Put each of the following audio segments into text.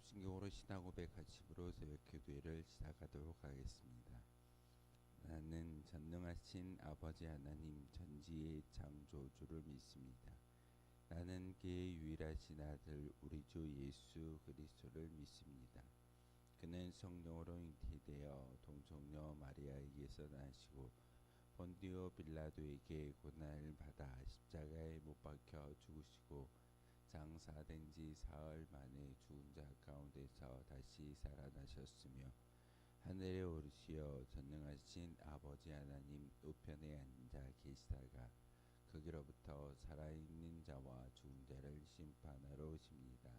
사도신경으로 신앙고백 하심으로 새벽기도회를 시작하도록 하겠습니다. 나는 전능하신 아버지 하나님 전지의 창조주를 믿습니다. 나는 그의 유일하신 아들 우리 주 예수 그리스도를 믿습니다. 그는 성령으로 잉태되어 동정녀 마리아에게서 나시고 본디오 빌라도에게 고난을 받아 십자가에 못 박혀 죽으시고 장사된 지 사흘 만에 죽은 자 가운데서 다시 살아나셨으며 하늘에 오르시어 전능하신 아버지 하나님 우편에 앉아 계시다가 거기로부터 살아있는 자와 죽은 자를 심판하러 오십니다.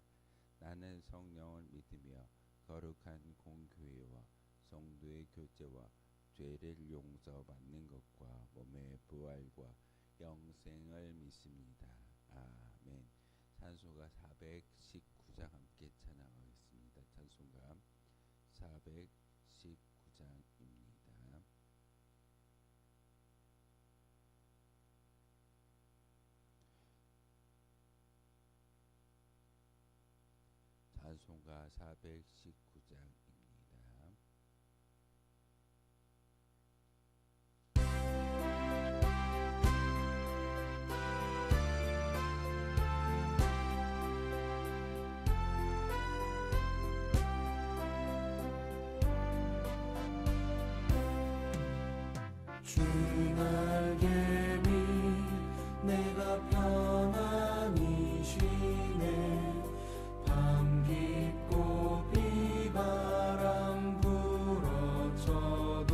나는 성령을 믿으며 거룩한 공교회와 성도의 교제와 죄를 용서받는 것과 몸의 부활과 영생을 믿습니다. 아멘. 찬송가 419장 함께 찬양하겠습니다. 찬송가 419장입니다. 찬송가 419장입니다. 날개미 내가 편안히 쉬네 밤 깊고 비바람 불어쳐도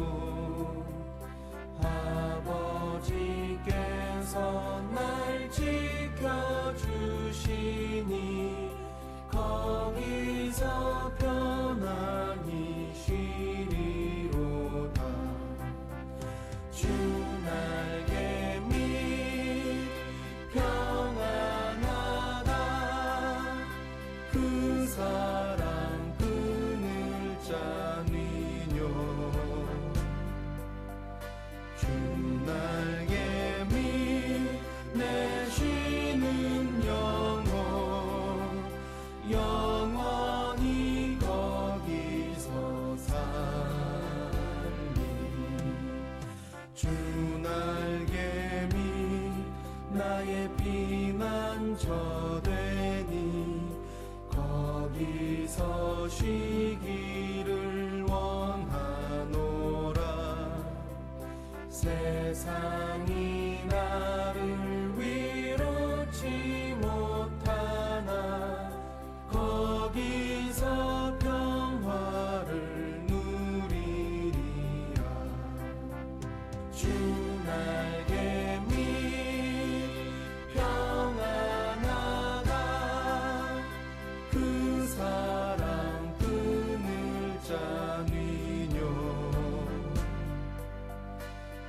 아버지께서 날 지켜주시니 거기서 편안히 쉬리로다. 날개미 평안하다 그 사랑 그늘 짜니뇨. 주 날개미 내 쉬는 영혼 영원히 거기서 주 날개미 나의 피난처 되니 거기서 쉬기를 원하노라. 세상이 나를 위로치 못하나 거기서 평화를 날개미 평안하다 그 사랑 그늘 짜니뇨.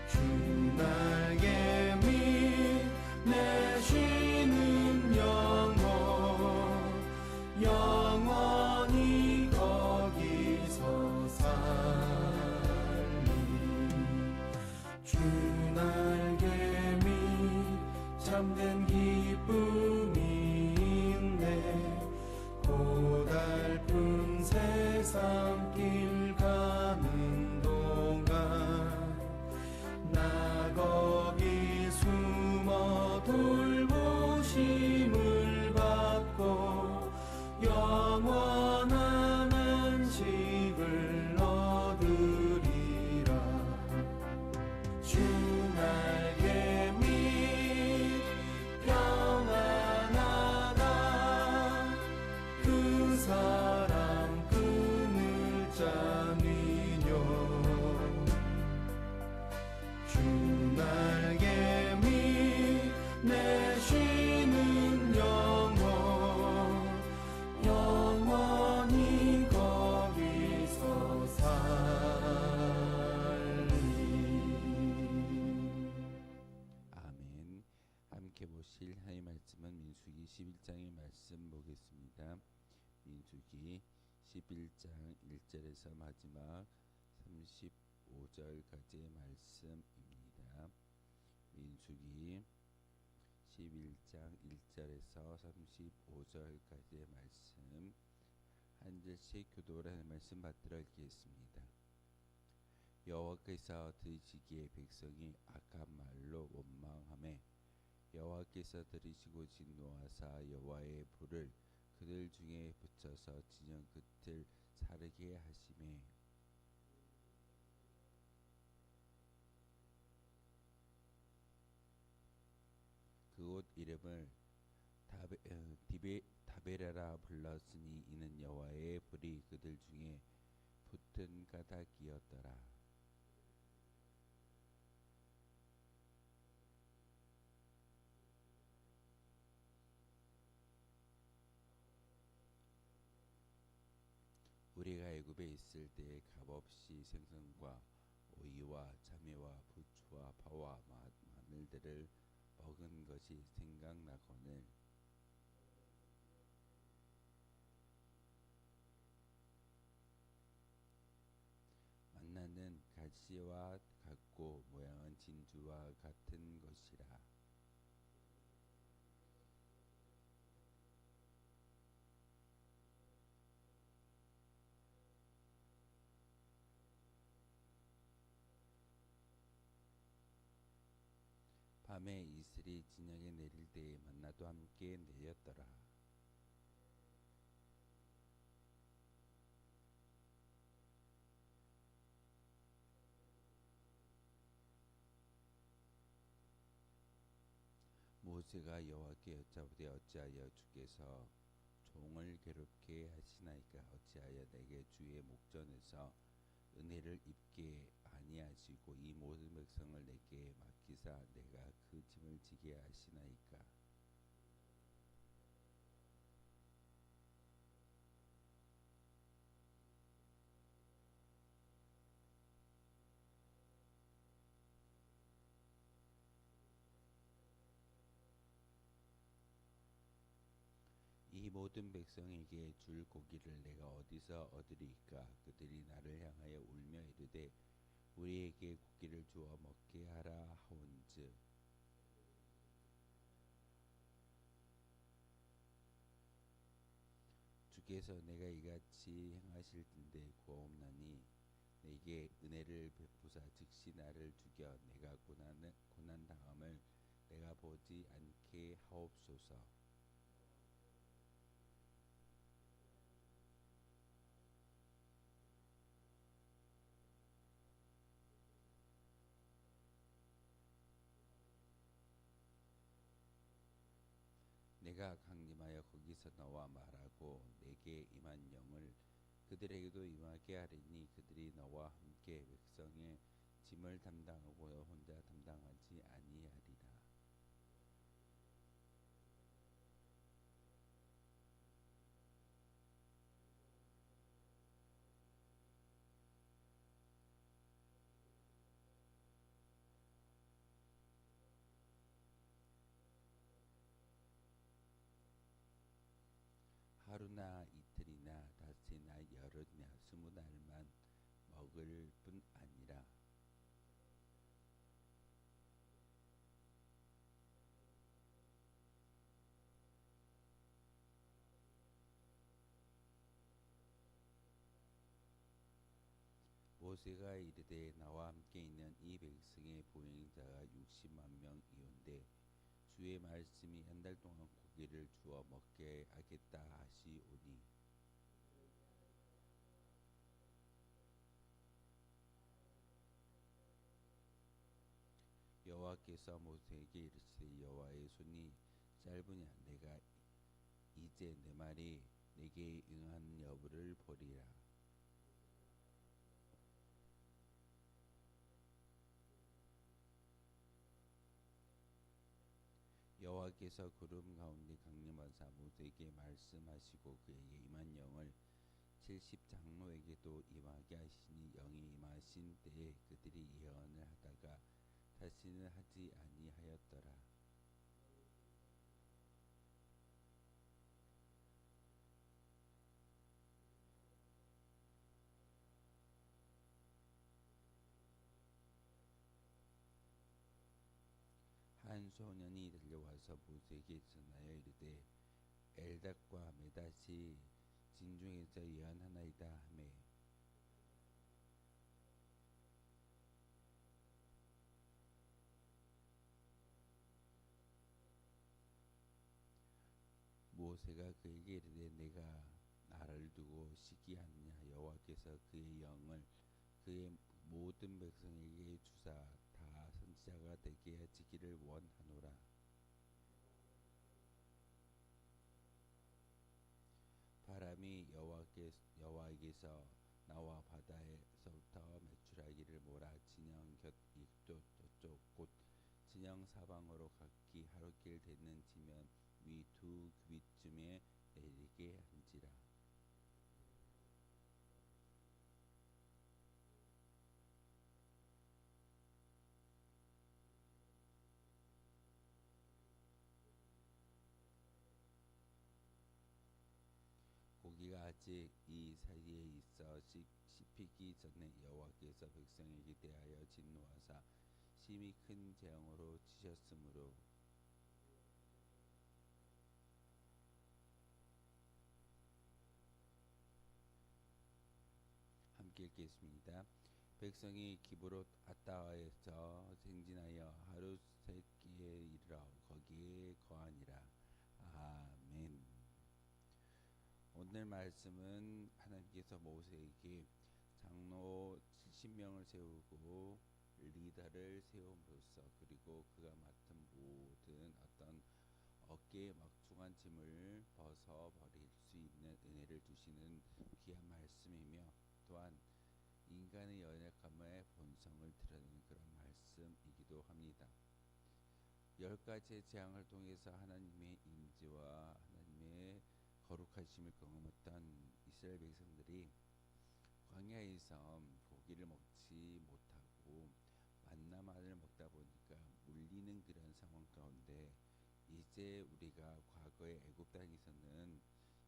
주 날개미 내 쉬는 영혼 영원히 거기서 날개미 참된 기쁨이 있네. 고달픈 세상길 가는 동안 나 거기 숨어 돌보심을 받고 영원한 안식을 얻으리라. 날개미 평안하다 그 사랑 그늘 짜니뇨. 주 날개미 내 쉬는 영혼 영원히 거기서 함께 보실 하나님의 말씀은 민수기 11장의 말씀 보겠습니다. 민수기 11장 1절에서 마지막 35절까지의 말씀입니다. 민수기 11장 1절에서 35절까지의 말씀 한 절씩 교독을 하는 말씀 받들어 읽겠습니다. 여호와께서 들으시기에 백성이 악한 말로 원망하매 여호와께서 들으시고 진노하사 여호와의 불을 그들 중에 붙여서 진영 끝을 사르게 하시매 그곳 이름을 다베라라 불렀으니 이는 여호와의 불이 그들 중에 붙은 까닭이었더라. 우리가 애굽에 있을 때에 값없이 생선과 오이와 자매와 부추와 파와 마늘들을 먹은 것이 생각나거늘 만나는 가시와 같고 모양은 진주와 같은 것이라. 밤에 이슬이 진영에 내릴 때에 만나도 함께 내렸더라. 모세가 여호와께 여짜오되 어찌하여 주께서 종을 괴롭게 하시나이까? 어찌하여 내게 주의 목전에서 은혜를 입게 아니하시고 이 모든 백성을 내게 맡기사 내가 그 짐을 지게 하시나이까? 이 모든 백성에게 줄 고기를 내가 어디서 얻으리까? 그들이 나를 향하여 울며 이르되 우리에게 고기를 주어 먹게 하라 하온즉 주께서 내가 이같이 행하실 텐데 구하옵나니 내게 은혜를 베푸사 즉시 나를 죽여 내가 고난 당함을 내가 보지 않게 하옵소서. 내가 강림하여 거기서 너와 말하고 내게 임한 영을 그들에게도 임하게 하리니 그들이 너와 함께 백성의 짐을 담당하고 너 혼자 담당하지 아니하리라. 하루나 이틀이나 닷새나 열흘이나 20날만 먹을 뿐 아니라 모세가 이르되 나와 함께 있는 이 백성의 보행자가 60만 명이온데 주의 말씀이 한 달 동안 고기를 주어 먹게 하겠다 하시오니 여호와께서 모세에게 이르시되 여호와의 손이 짧으냐 내가 이제 내 말이 내게 응한 여부를 보리라. 여호와께서 구름 가운데 강림하사 모세에게 말씀하시고 그에게 임한 영을 70장로에게도 임하게 하시니 영이 임하신 때에 그들이 예언을 하다가 다시는 하지 아니하였더라. 한 소년이 달려와서 모세에게 전하여 이르되 엘닷과 메닷이 진중에서 여호와께서 예언하나이다 하매 모세가 그에게 이르되 내가 나를 두고 시기하느냐 여호와께서 그의 영을 그의 모든 백성에게 주사 다 선지자가 되게 하시기를 원하노라. 바람이 여호와에게서 나와 바다에서부터 매출하기를 몰아 진영 곁 이쪽 저쪽 곧 진영 사방으로 각기 하루길 되는 지면 위 2규빗쯤에 내리게 한지라. 고기가 아직 이 사이에 있어 씹히기 전에 여호와께서 백성에게 대하여 진노하사 심히 큰 재앙으로 치셨으므로 함께 읽겠습니다. 백성이 기브롯 아따에서 행진하여 하루 새끼에 이르러 거기에 거하니라. 아멘. 오늘 말씀은 하나님께서 모세에게 장로 70명을 세우고 리더를 세움으로써 그리고 그가 맡은 모든 어떤 어깨에 막중한 짐을 벗어버릴 수 있는 은혜를 주시는 귀한 말씀이며 또한 인간의 연약함의 본성을 드러내는 그런 말씀이기도 합니다. 10가지의 재앙을 통해서 하나님의 임재와 하나님의 거룩하심을 경험했던 이스라엘 백성들이 광야에서 고기를 먹지 못하고 만나만을 먹다 보니까 물리는 그런 상황 가운데 이제 우리가 과거의 애굽 땅에서는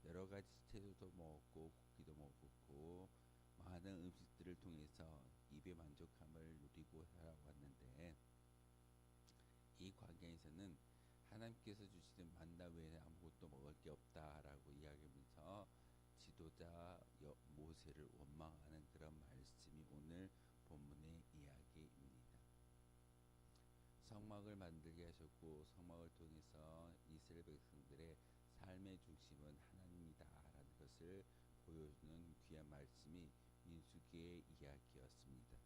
여러 가지 채소도 먹었고 고기도 먹었고 많은 음식들을 통해서 입의 만족함을 누리고 살아왔는데 이 광야에서는 하나님께서 주시는 만나 외에 아무것도 먹을 게 없다라고 이야기하면서 지도자 모세를 원망하는 그런 말씀이 오늘 본문의 이야기입니다. 성막을 만들게 하셨고 성막을 통해서 이스라엘 백성들의 삶의 중심은 하나님이다라는 것을 보여주는 귀한 말씀이 민수기의 이야기였습니다.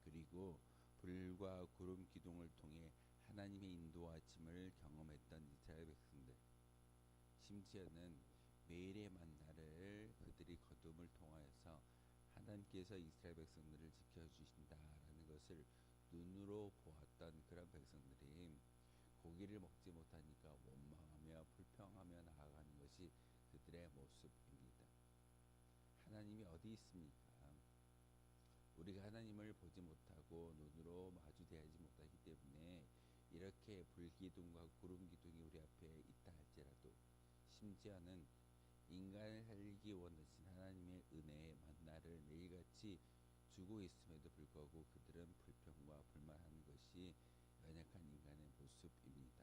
그리고 불과 구름 기둥을 통해 하나님의 인도하심을 경험했던 이스라엘 백성들, 심지어는 매일의 만나를 그들이 거둠을 통하여서 하나님께서 이스라엘 백성들을 지켜주신다라는 것을 눈으로 보았던 그런 백성들이 고기를 먹지 못하니까 원망하며 불평하며 나아가는 것이 그들의 모습입니다. 하나님이 어디 있습니까? 우리가 하나님을 보지 못하고 눈으로 마주대하지 못하기 때문에 이렇게 불기둥과 구름기둥이 우리 앞에 있다 할지라도 심지어는 인간을 살리기 원하신 하나님의 은혜의 만나를 매일같이 주고 있음에도 불구하고 그들은 불평과 불만하는 것이 연약한 인간의 모습입니다.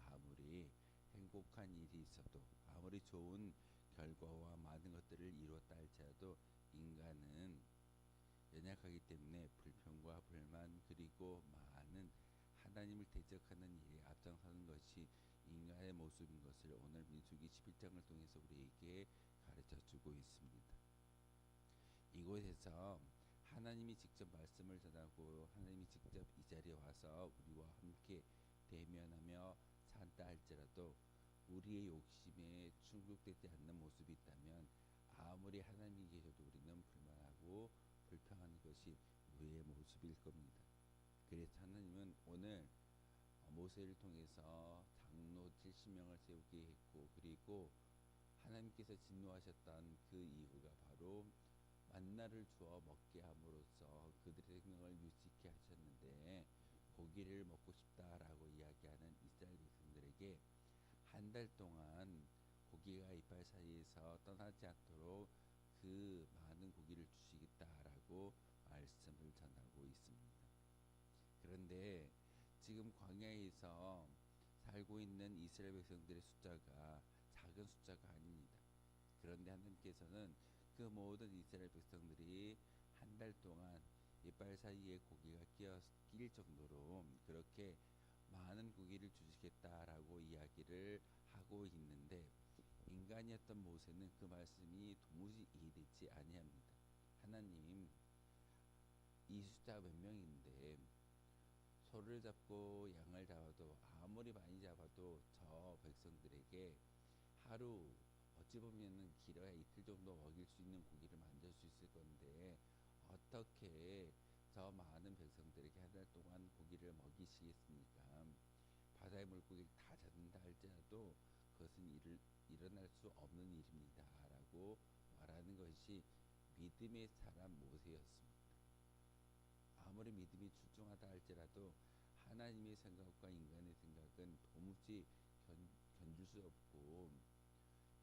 아무리 행복한 일이 있어도 아무리 좋은 결과와 많은 것들을 이루었다 할지라도 인간은 연약하기 때문에 불평과 불만 그리고 많은 하나님을 대적하는 일에 앞장서는 것이 인간의 모습인 것을 오늘 민수기 11장을 통해서 우리에게 가르쳐 주고 있습니다. 이곳에서 하나님이 직접 말씀을 전하고 하나님이 직접 이 자리에 와서 우리와 함께 대면하며 산다 할지라도 우리의 욕심에 충족되지 않는 모습이 있다면 아무리 하나님이 계셔도 우리는 불만하고 불평하는 것이 우리의 모습일 겁니다. 그래서 하나님은 오늘 모세를 통해서 장로 70명을 세우게 했고 그리고 하나님께서 진노하셨던 그 이유가 바로 만나를 주어 먹게 함으로써 그들의 생명을 유지케 하셨는데 고기를 먹고 싶다라고 이야기하는 이스라엘 백성들에게 한 달 동안 고기가 이빨 사이에서 떠나지 않도록 그 많은 고기를 주시겠다라고 말씀을 전하고 있습니다. 그런데 지금 광야에서 살고 있는 이스라엘 백성들의 숫자가 작은 숫자가 아닙니다. 그런데 하나님께서는 그 모든 이스라엘 백성들이 한 달 동안 이빨 사이에 고기가 끼일 정도로 그렇게 많은 고기를 주시겠다라고 이야기를 하고 있는데, 인간이었던 모세는 그 말씀이 도무지 이해되지 아니합니다. 하나님, 이 숫자 몇 명인데 소를 잡고 양을 잡아도 아무리 많이 잡아도 저 백성들에게 하루, 어찌 보면은 길어야 이틀 정도 먹일 수 있는 고기를 만들 수 있을 건데 어떻게 저 많은 백성들에게 한 달 동안 고기를 먹이시겠습니까? 바다의 물고기를 다 잡는다 할지라도 그것은 일어날 수 없는 일입니다 라고 말하는 것이 믿음의 사람 모세였습니다. 아무리 믿음이 출중하다 할지라도 하나님의 생각과 인간의 생각은 도무지 견줄 수 없고,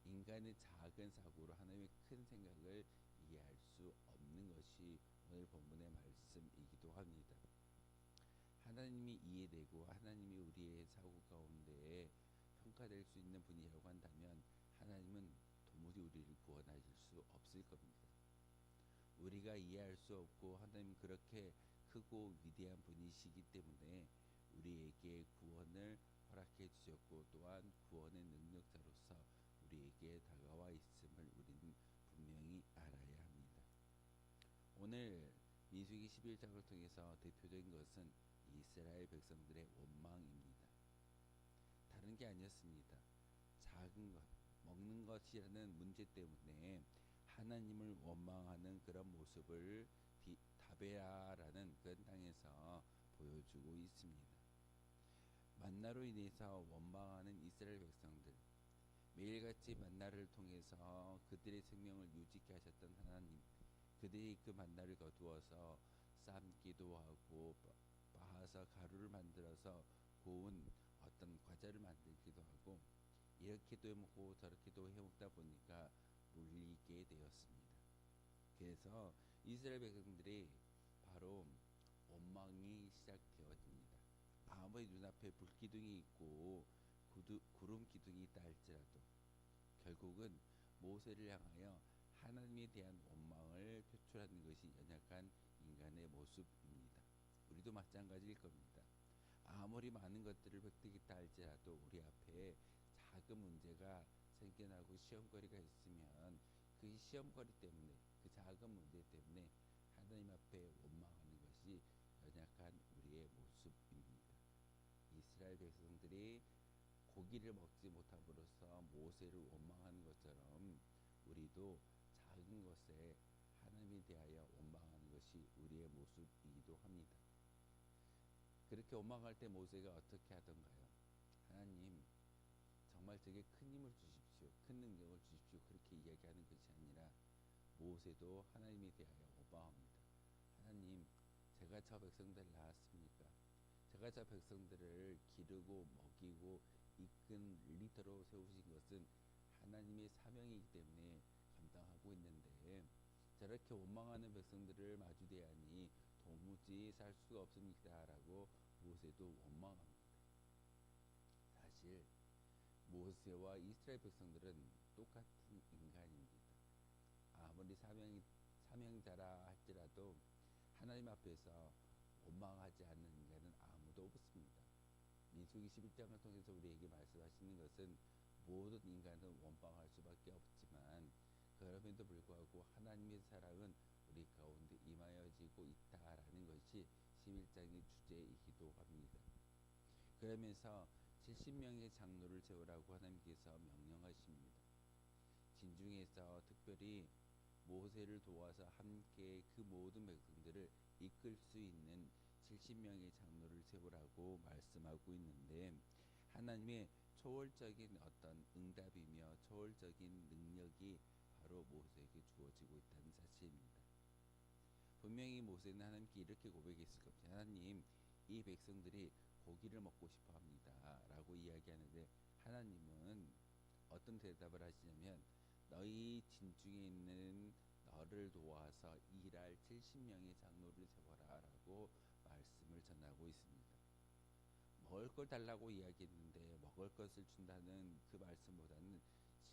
인간의 작은 사고로 하나님의 큰 생각을 이해할 수 없는 것이 오늘 본문의 말씀이기도 합니다. 하나님이 이해되고 하나님이 우리의 사고 가운데 평가될 수 있는 분이라고 한다면 하나님은 도무지 우리를 구원하실 수 없을 겁니다. 우리가 이해할 수 없고 하나님은 그렇게 크고 위대한 분이시기 때문에 우리에게 구원을 허락해 주셨고, 또한 구원의 능력자로서 우리에게 다가와 있음을 우리는 분명히 알아야 합니다. 오늘 민수기 11장을 통해서 대표적인 것은 이스라엘 백성들의 원망입니다. 다른 게 아니었습니다. 작은 것, 먹는 것이라는 문제 때문에 하나님을 원망하는 그런 모습을 다베라라는 그 땅에서 보여주고 있습니다. 만나로 인해서 원망하는 이스라엘 백성들, 매일같이 만나를 통해서 그들의 생명을 유지케 하셨던 하나님, 그들이 그 만나를 거두어서 삶기도 하고 빻아서 가루를 만들어서 고운 어떤 과자를 만들기도 하고, 이렇게도 해먹고 저렇게도 해먹다 보니까 물리게 되었습니다. 그래서 이스라엘 백성들이 바로 원망이 시작되어집니다. 아무리 눈앞에 불기둥이 있고 구름 기둥이 있다 할지라도 결국은 모세를 향하여 하나님에 대한 원망을 표출하는 것이 연약한 인간의 모습입니다. 우리도 마찬가지일 겁니다. 아무리 많은 것들을 획득했다 할지라도 우리 앞에 작은 문제가 생겨나고 시험거리가 있으면 그 시험거리 때문에, 그 작은 문제 때문에 하나님 앞에 원망하는 것이 연약한 우리의 모습입니다. 이스라엘 백성들이 고기를 먹지 못함으로써 모세를 원망하는 것처럼 우리도 작은 것에 하나님에 대하여 원망하는 것이 우리의 모습이기도 합니다. 그렇게 원망할 때 모세가 어떻게 하던가요? 하나님, 정말 되게 큰 힘을 주십시오, 큰 능력을 주십시오, 그렇게 이야기하는 것이 아니라 모세도 하나님에 대하여 원망합니다. 하나님, 제가 저 백성들을 낳았습니까? 제가 저 백성들을 기르고 먹이고 이끈 리더로 세우신 것은 하나님의 사명이기 때문에 감당하고 있는데 저렇게 원망하는 백성들을 마주대하니 도무지 살 수가 없습니다 라고 모세도 원망합니다. 사실 모세와 이스라엘 백성들은 똑같은 인간입니다. 아무리 사명자라 할지라도 하나님 앞에서 원망하지 않는 인간은 아무도 없습니다. 민수기 11장을 통해서 우리에게 말씀하시는 것은 모든 인간은 원망할 수밖에 없지만 그럼에도 불구하고 하나님의 사랑은 우리 가운데 임하여지고 있다라는 것이 11장의 주제이기도 합니다. 그러면서 70명의 장로를 세우라고 하나님께서 명령하십니다. 진중에서 특별히 모세를 도와서 함께 그 모든 백성들을 이끌 수 있는 70명의 장로를 세우라고 말씀하고 있는데, 하나님의 초월적인 어떤 응답이며 초월적인 능력이 바로 모세에게 주어지고 있다는 사실입니다. 분명히 모세는 하나님께 이렇게 고백했을 겁니다. 하나님, 이 백성들이 고기를 먹고 싶어 합니다 라고 이야기하는데 하나님은 어떤 대답을 하시냐면, 너희 진중에 있는 너를 도와서 일할 70명의 장로를 세워라 라고 말씀을 전하고 있습니다. 먹을 걸 달라고 이야기했는데 먹을 것을 준다는 그 말씀보다는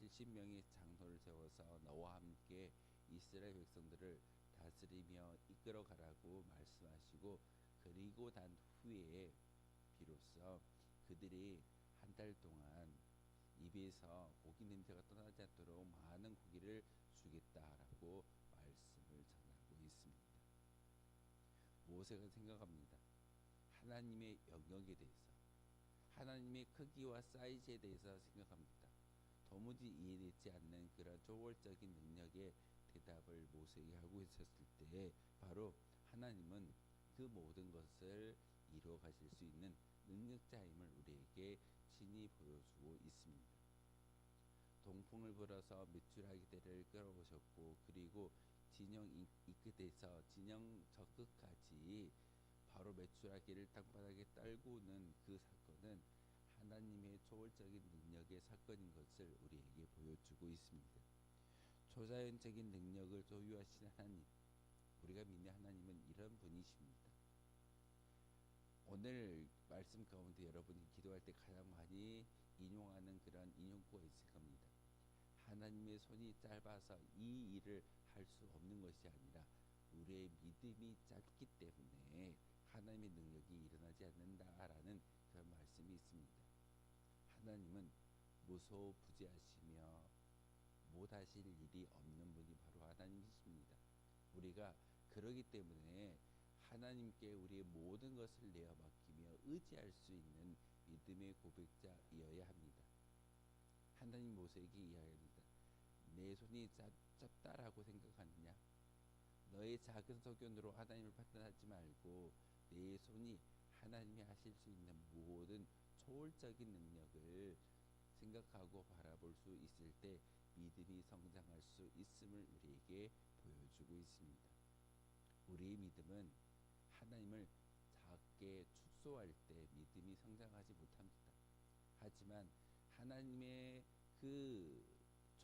70명의 장로를 세워서 너와 함께 이스라엘 백성들을 다스리며 이끌어 가라고 말씀하시고, 그리고 난 후에 비로소 그들이 한 달 동안 입에서 고기 냄새가 떠나지 않도록 많은 고기를 주겠다라고 말씀을 전하고 있습니다. 모세가 생각합니다. 하나님의 영역에 대해서, 하나님의 크기와 사이즈에 대해서 생각합니다. 도무지 이해되지 않는 그런 초월적인 능력의 대답을 모세에게 하고 있었을 때, 바로 하나님은 그 모든 것을 이루어 가실 수 있는 능력자임을 우리에게 친히 보여주고 있습니다. 동풍을 불어서 메추라기들을 끌어오셨고, 그리고 진영 이 끝에서 진영 저 끝까지 바로 메추라기를 땅바닥에 떨구는 그 사건은 하나님의 초월적인 능력의 사건인 것을 우리에게 보여주고 있습니다. 초자연적인 능력을 소유하신 하나님, 우리가 믿는 하나님은 이런 분이십니다. 오늘 말씀 가운데 여러분이 기도할 때 가장 많이 인용하는 그런 인용구가 있을 겁니다. 하나님의 손이 짧아서 이 일을 할 수 없는 것이 아니라 우리의 믿음이 짧기 때문에 하나님의 능력이 일어나지 않는다라는 그런 말씀이 있습니다. 하나님은 무소부지하시며 못하실 일이 없는 분이 바로 하나님이십니다. 우리가 그러기 때문에 하나님께 우리의 모든 것을 내어 맡기며 의지할 수 있는 믿음의 고백자이어야 합니다. 하나님 모세에게 이야기합니다. 내 손이 짧다라고 생각하느냐? 너의 작은 소견으로 하나님을 판단하지 말고 내 손이 하나님이 하실 수 있는 모든 초월적인 능력을 생각하고 바라볼 수 있을 때 믿음이 성장할 수 있음을 우리에게 보여주고 있습니다. 우리의 믿음은 하나님을 작게 축소할 때 믿음이 성장하지 못합니다. 하지만 하나님의 그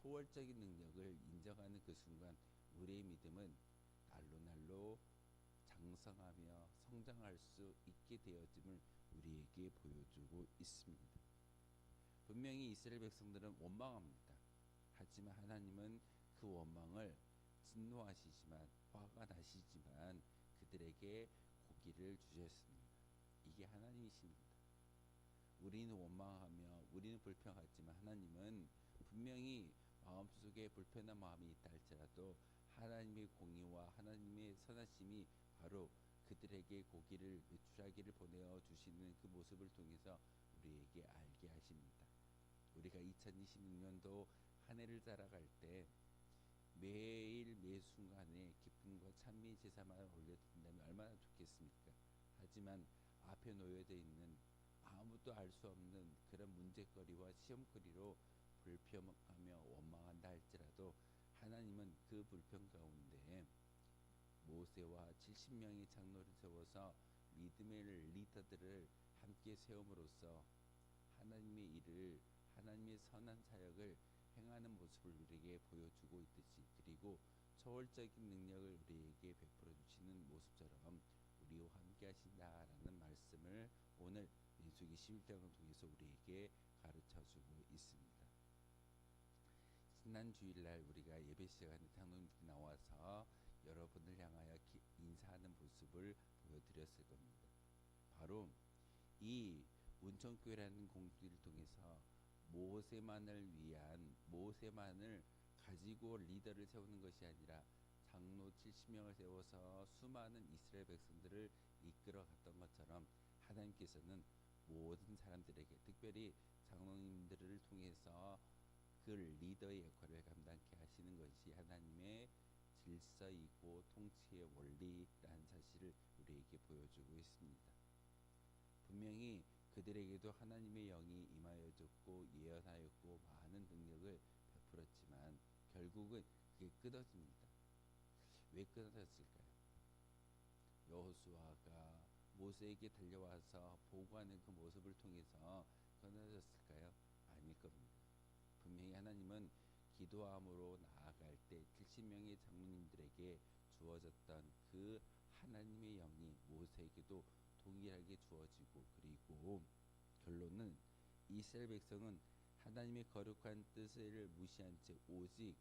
초월적인 능력을 인정하는 그 순간 우리의 믿음은 날로 날로 장성하며 성장할 수 있게 되어짐을 우리에게 보여주고 있습니다. 분명히 이스라엘 백성들은 원망합니다. 하지만 하나님은 그 원망을 진노하시지만, 화가 나시지만 그들에게 고기를 주셨습니다. 이게 하나님이십니다. 우리는 원망하며 우리는 불평하지만 하나님은 분명히 마음속에 불편한 마음이 있다 할지라도 하나님의 공의와 하나님의 선하심이 바로 그들에게 고기를, 메추라기를 보내어 주시는 그 모습을 통해서 우리에게 알게 하십니다. 우리가 2026년도 한 해를 살아갈 때 매일 매 순간에 기쁨과 찬미 제사만 올려드린다면 얼마나 좋겠습니까? 하지만 앞에 놓여져 있는 아무도 알 수 없는 그런 문제거리와 시험거리로 불평하며 원망한다 할지라도 하나님은 그 불평 가운데 모세와 70명의 장로를 세워서 믿음의 리더들을 함께 세움으로써 하나님의 일을, 하나님의 선한 사역을 행하는 모습을 우리에게 보여주고 있듯이, 그리고 초월적인 능력을 우리에게 베풀어 주시는 모습처럼 우리와 함께 하신다라는 말씀을 오늘 민수기 11장을 통해서 우리에게 가르쳐 주고 있습니다. 지난 주일날 우리가 예배 시간에 장로님들이 나와서 여러분을 향하여 인사하는 모습을 보여드렸을 겁니다. 바로 이 운천교회라는 공동체를 통해서 모세만을 가지고 리더를 세우는 것이 아니라 장로 70명을 세워서 수많은 이스라엘 백성들을 이끌어 갔던 것처럼 하나님께서는 모든 사람들에게, 특별히 장로님들을 통해서 그 리더의 역할을 감당케 하시는 것이 하나님의 질서이고 통치의 원리라는 사실을 우리에게 보여주고 있습니다. 분명히 그들에게도 하나님의 영이 임하여졌고 예언하였고 많은 능력을 베풀었지만 결국은 그게 끊어집니다. 왜 끊어졌을까요? 여호수아가 모세에게 달려와서 보고하는 그 모습을 통해서 끊어졌을까요? 아닐 겁니다. 분명히 하나님은 기도함으로 나아갈 때 70명의 장로님들에게 주어졌던 그 하나님의 영이 모세에게도 동일하게 주어지고, 그리고 결론은 이스라엘 백성은 하나님의 거룩한 뜻을 무시한 채 오직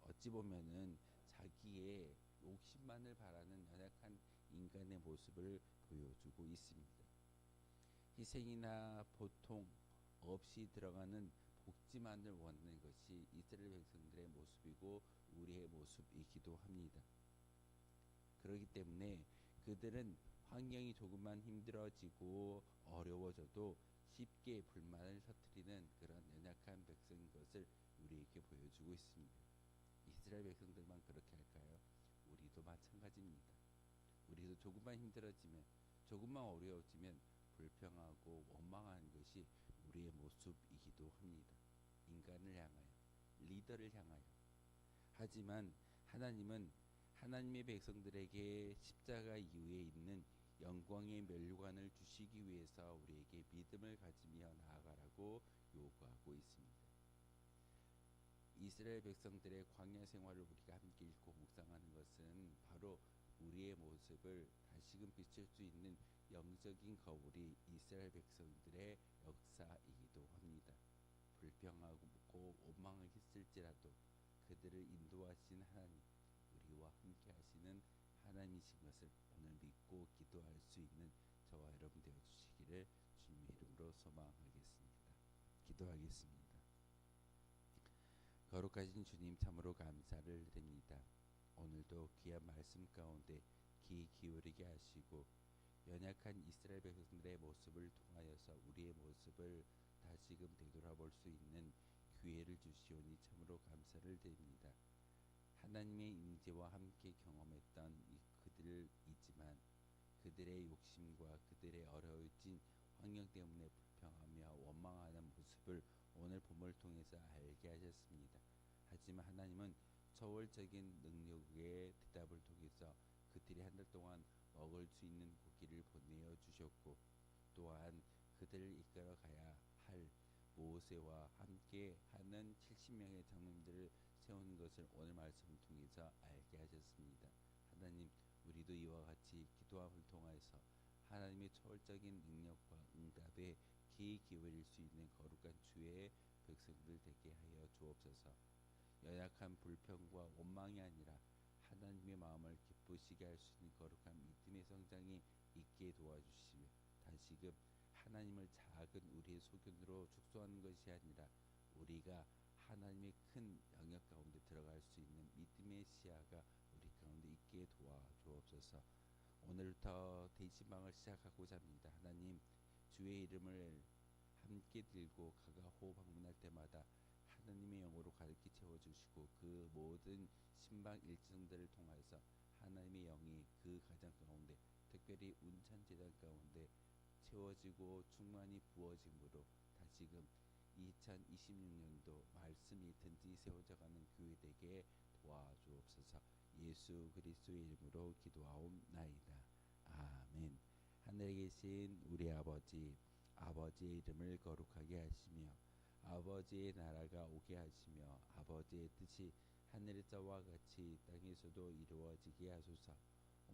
어찌 보면은 자기의 욕심만을 바라는 연약한 인간의 모습을 보여주고 있습니다. 희생이나 보통 없이 들어가는 복지만을 원하는 것이 이스라엘 백성들의 모습이고 우리의 모습이기도 합니다. 그렇기 때문에 그들은 환경이 조금만 힘들어지고 어려워져도 쉽게 불만을 터뜨리는 그런 연약한 백성인 것을 우리에게 보여주고 있습니다. 이스라엘 백성들만 그렇게 할까요? 우리도 마찬가지입니다. 우리도 조금만 힘들어지면, 조금만 어려워지면 불평하고 원망하는 것이 우리의 모습이기도 합니다. 인간을 향하여, 리더를 향하여. 하지만 하나님은 하나님의 백성들에게 십자가 이후에 있는 영광의 면류관을 주시기 위해서 우리에게 믿음을 가지며 나아가라고 요구하고 있습니다. 이스라엘 백성들의 광야 생활을 우리가 함께 읽고 묵상하는 것은 바로 우리의 모습을 다시금 비출 수 있는 영적인 거울이 이스라엘 백성들의 역사이기도 합니다. 불평하고 원망했을지라도 그들을 인도하신 하나님, 우리와 함께 하시는 하나님이신 것을 오늘 믿고 기도할 수 있는 저와 여러분 되어 주시기를 주님의 이름으로 소망하겠습니다. 기도하겠습니다. 거룩하신 주님, 참으로 감사를 드립니다. 오늘도 귀한 말씀 가운데 귀 기울이게 하시고 연약한 이스라엘 백성들의 모습을 통하여서 우리의 모습을 다시금 되돌아볼 수 있는 기회를 주시오니 참으로 감사를 드립니다. 하나님의 임재와 함께 경험했던 그들이지만 그들의 욕심과 그들의 어려워진 환경 때문에 불평하며 원망하는 모습을 오늘 본문을 통해서 알게 하셨습니다. 하지만 하나님은 초월적인 능력의 대답을 통해서 그들이 한 달 동안 먹을 수 있는 고기를 보내어 주셨고 또한 그들을 이끌어 가야 할 모세와 함께 하는 70명의 장로님들을 세우는 것을 오늘 말씀을 통해서 알게 하셨습니다. 하나님, 우리도 이와 같이 기도함을 통해서 하나님의 초월적인 능력과 응답에 귀 기울일 수 있는 거룩한 주의 백성들 되게 하여 주옵소서. 연약한 불평과 원망이 아니라 하나님의 마음을 기쁘시게 할 수 있는 거룩한 믿음의 성장이 있게 도와주시며 다시금 하나님을 작은 우리의 소견으로 축소하는 것이 아니라 우리가 하나님의 큰 영역 가운데 들어갈 수 있는 믿음의 시야가 우리 가운데 있게 도와주옵소서. 오늘부터 대지방을 시작하고자 합니다. 하나님, 주의 이름을 함께 들고 가가 호흡 방문할 때마다 하나님의 영으로 가득히 채워주시고 그 모든 신방 일정들을 통해서 하나님의 영이 그 가정 가운데 특별히 운천재단 가운데 채워지고 충만히 부어짐으로 다시금 2026년도 말씀이 든지 세워져가는 교회 되게 도와주옵소서. 예수 그리스도의 이름으로 기도하옵나이다. 아멘. 하늘에 계신 우리 아버지, 아버지의 이름을 거룩하게 하시며 아버지의 나라가 오게 하시며 아버지의 뜻이 하늘에서와 같이 땅에서도 이루어지게 하소서.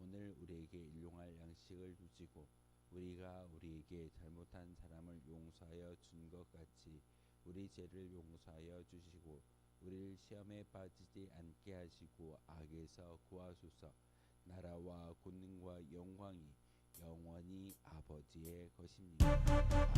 오늘 우리에게 일용할 양식을 주시고 우리가 우리에게 잘못한 사람을 용서하여 준 것 같이 우리 죄를 용서하여 주시고 우리를 시험에 빠지지 않게 하시고 악에서 구하소서. 나라와 권능과 영광이 영원히 아버지의 것입니다.